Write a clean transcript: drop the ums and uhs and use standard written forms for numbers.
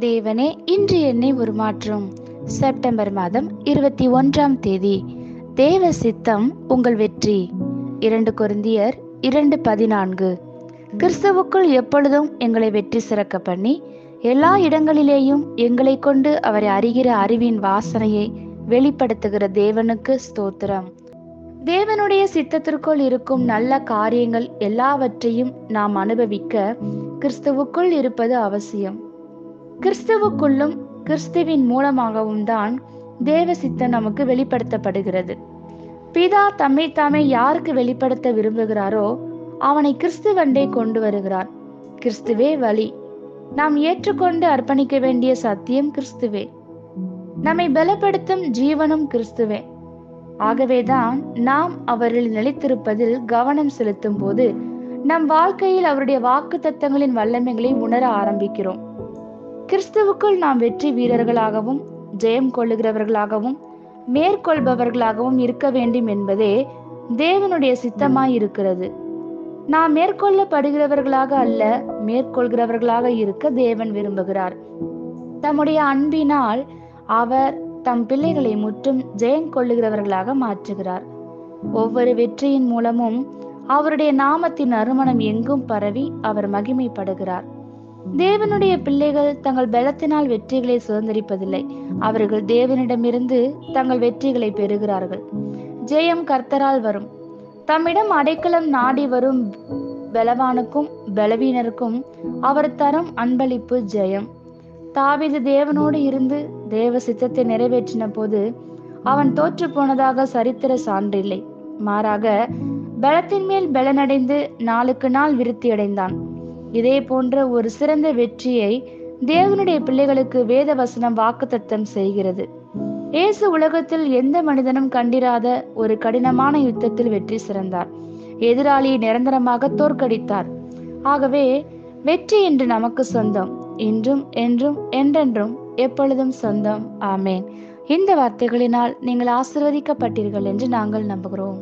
தேவனே இன்று என்னை உருமாற்றும். செப்டம்பர் மாதம் 21ஆம் தேதி. தேவ சித்தம் உங்கள் வெற்றி. 2 கொரிந்தியர் 2:14. கிறிஸ்துவுக்குள் எப்பொழுதும் எங்களை வெற்றி சிறக்க பண்ணி எல்லா இடங்களிலேயும் எங்களை கொண்டு அவரை அறிகிற அறிவின் வாசனையை வெளிப்படுத்துகிற தேவனுக்கு ஸ்தோத்திரம். தேவனுடைய சித்தத்திற்குள் இருக்கும் நல்ல காரியங்கள் எல்லாவற்றையும் நாம் அனுபவிக்க கிறிஸ்துவுக்குள் இருப்பது அவசியம். கிறிஸ்துவுக்குள்ளும் கிறிஸ்துவின் மூலமாகவும் தான் தேவ சித்தம் நமக்கு வெளிப்படுத்தப்படுகிறது. பிதா தம்மை தாமே யாருக்கு வெளிப்படுத்த விரும்புகிறாரோ அவனை கிறிஸ்துவண்டே கொண்டு வருகிறார். கிறிஸ்துவே வழி. நாம் ஏற்றுக்கொண்டு அர்ப்பணிக்க வேண்டிய சத்தியம் கிறிஸ்துவே. நம்மை பலப்படுத்தும் ஜீவனும் கிறிஸ்துவே. ஆகவேதான் நாம் அவரில் நிலைத்திருப்பதில் கவனம் செலுத்தும் போது நம் வாழ்க்கையில் அவருடைய வாக்கு தத்தங்களின் வல்லமைகளை உணர ஆரம்பிக்கிறோம். கிறிஸ்துவுக்குள் நாம் வெற்றி வீரர்களாகவும் ஜெயம் கொள்ளுகிறவர்களாகவும் மேற்கொள்பவர்களாகவும் இருக்க வேண்டும் என்பதே தேவனுடைய சித்தமாய் இருக்கிறது. நாம் மேற்கொள்ளப்படுகிறவர்களாக அல்ல, மேற்கொள்கிறவர்களாக இருக்க தேவன் விரும்புகிறார். தம்முடைய அன்பினால் அவர் தம் பிள்ளைகளை முற்றும் ஜெயம் கொள்ளுகிறவர்களாக மாற்றுகிறார். ஒவ்வொரு வெற்றியின் மூலமும் அவருடைய நாமத்தின் நறுமணம் எங்கும் பரவி அவர் மகிமைப்படுகிறார். தேவனுடைய பிள்ளைகள் தங்கள் பலத்தினால் வெற்றிகளை சுதந்திரிப்பதில்லை. அவர்கள் தேவனிடமிருந்து தங்கள் வெற்றிகளை பெறுகிறார்கள். ஜெயம் கர்த்தரால் வரும். தம்மிடம் அடைக்கலம் நாடி வரும் பலவானுக்கும் பலவீனருக்கும் அவர் தரும் அன்பளிப்பு ஜெயம். தாவீது தேவனோடு இருந்து தேவ சித்தத்தை நிறைவேற்றின போது அவன் தோற்று போனதாக சரித்திர சான்றில்லை. மாறாக பலத்தின் மேல் பலனடைந்து நாளுக்கு நாள் விருத்தி அடைந்தான். இதே போன்ற ஒரு சிறந்த வெற்றியை தேவனுடைய பிள்ளைகளுக்கு வேத வசனம் வாக்குத்தத்தம் செய்கிறது. இயேசு உலகத்தில் எந்த மனிதனும் கண்டிராத ஒரு கடினமான யுத்தத்தில் வெற்றி சிறந்தார். எதிராளியை நிரந்தரமாக தோற்கடித்தார். ஆகவே வெற்றி இன்று நமக்கு சொந்தம். இன்றும் என்றும் என்றென்றும் எப்பொழுதும் சொந்தம். ஆமேன். இந்த வார்த்தைகளினால் நீங்கள் ஆசீர்வதிக்கப்பட்டீர்கள் என்று நாங்கள் நம்புகிறோம்.